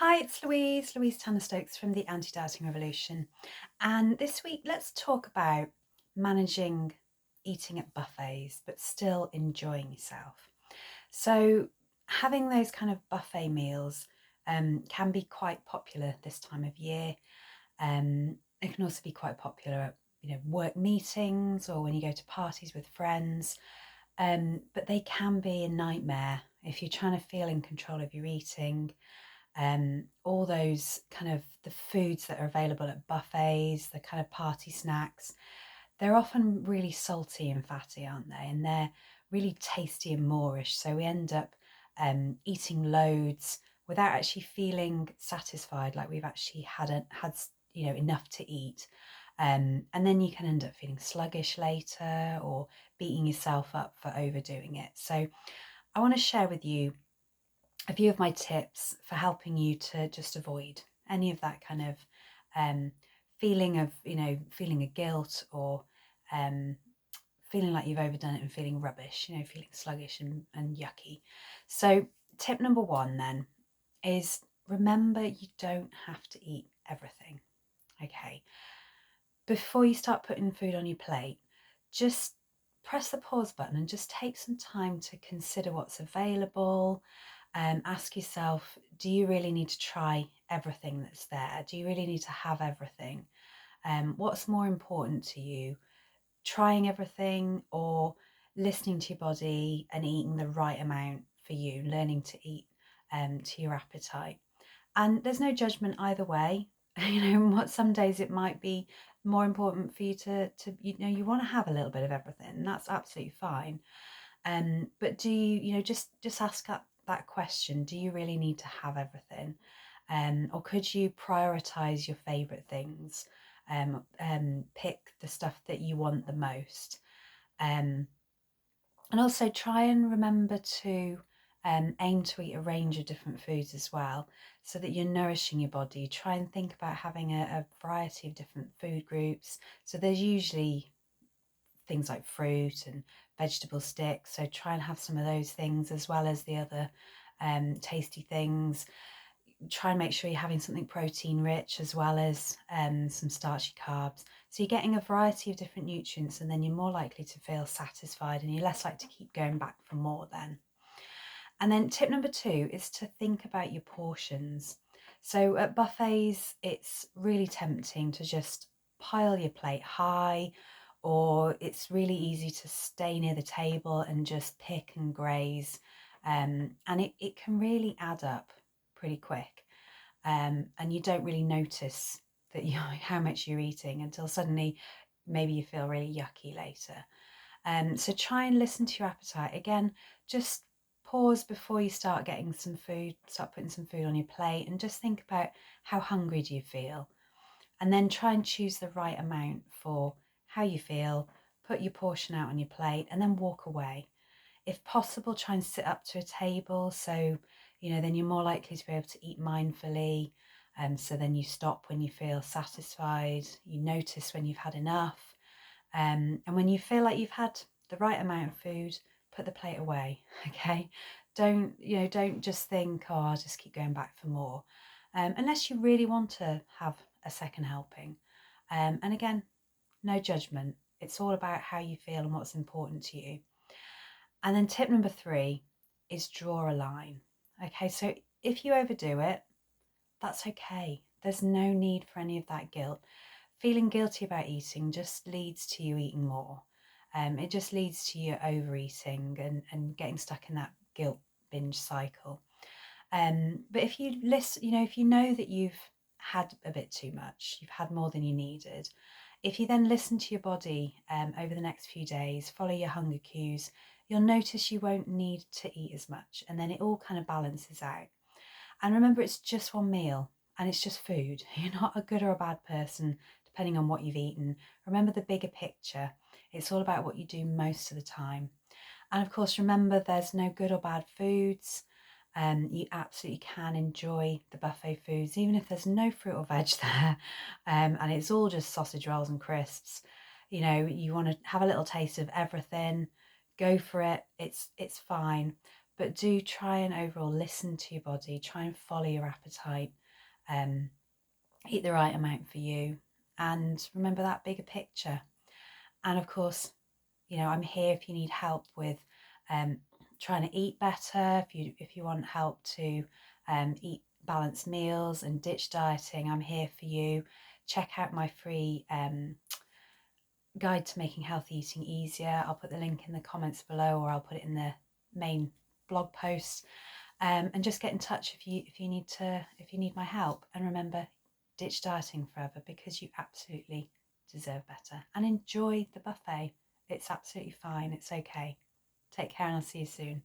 Hi, it's Louise Tanner-Stokes from the Anti-Dieting Revolution. And this week, let's talk about managing eating at buffets, but still enjoying yourself. So having those kind of buffet meals can be quite popular this time of year. It can also be quite popular at work meetings or when you go to parties with friends. But they can be a nightmare if you're trying to feel in control of your eating. All those kind of the foods that are available at buffets, the kind of party snacks, they're often really salty and fatty, aren't they? And they're really tasty and moreish. So we end up eating loads without actually feeling satisfied, like we've actually had enough to eat. And then you can end up feeling sluggish later or beating yourself up for overdoing it. So I want to share with you a few of my tips for helping you to just avoid any of that kind of um, feeling of, feeling of guilt or um, feeling like you've overdone it and feeling rubbish, feeling sluggish and yucky. So, tip number one then is remember you don't have to eat everything. Okay. Before you start putting food on your plate, just press the pause button and just take some time to consider what's available. Ask yourself, do you really need to try everything that's there? Do you really need to have everything? What's more important to you? Trying everything or listening to your body and eating the right amount for you, learning to eat to your appetite. And there's no judgment either way. What some days it might be more important for you to you want to have a little bit of everything, and that's absolutely fine. But do you just ask that question, do you really need to have everything? Or could you prioritize your favorite things? Pick the stuff that you want the most. Um, and also try and remember to aim to eat a range of different foods as well, so that you're nourishing your body. Try and think about having a variety of different food groups. So there's usually things like fruit and vegetable sticks. So try and have some of those things as well as the other tasty things. Try and make sure you're having something protein rich as well as some starchy carbs. So you're getting a variety of different nutrients, and then you're more likely to feel satisfied and you're less likely to keep going back for more then. And then tip number two is to think about your portions. So at buffets, it's really tempting to just pile your plate high, or it's really easy to stay near the table and just pick and graze. And it can really add up pretty quick. And you don't really notice that how much you're eating until suddenly maybe you feel really yucky later. So try and listen to your appetite. Again, just pause before you start getting some food, start putting some food on your plate, and just think about how hungry do you feel. And then try and choose the right amount for how you feel, put your portion out on your plate, and then walk away. If possible, try and sit up to a table, so then you're more likely to be able to eat mindfully. So then you stop when you feel satisfied, you notice when you've had enough. And when you feel like you've had the right amount of food, put the plate away. Okay. Don't just think, oh, I'll just keep going back for more. Unless you really want to have a second helping. And again, no judgment. It's all about how you feel and what's important to you. And then tip number three is draw a line. Okay, so if you overdo it, that's okay. There's no need for any of that guilt. Feeling guilty about eating just leads to you eating more. It just leads to you overeating and getting stuck in that guilt binge cycle. But if you listen, if you know that you've had a bit too much, you've had more than you needed, if you then listen to your body over the next few days, follow your hunger cues, you'll notice you won't need to eat as much, and then it all kind of balances out. And remember, it's just one meal and it's just food. You're not a good or a bad person depending on what you've eaten. Remember the bigger picture. It's all about what you do most of the time. And of course, remember there's no good or bad foods. You absolutely can enjoy the buffet foods, even if there's no fruit or veg there, and it's all just sausage rolls and crisps. You want to have a little taste of everything, go for it. It's fine. but do try and overall listen to your body, try and follow your appetite, eat the right amount for you, and remember that bigger picture. And of course, I'm here if you need help with trying to eat better, if you want help to eat balanced meals and ditch dieting, I'm here for you. Check out my free guide to making healthy eating easier. I'll put the link in the comments below, or I'll put it in the main blog post. And just get in touch if you need my help. And remember, ditch dieting forever, because you absolutely deserve better. And enjoy the buffet. It's absolutely fine. It's okay. Take care, and I'll see you soon.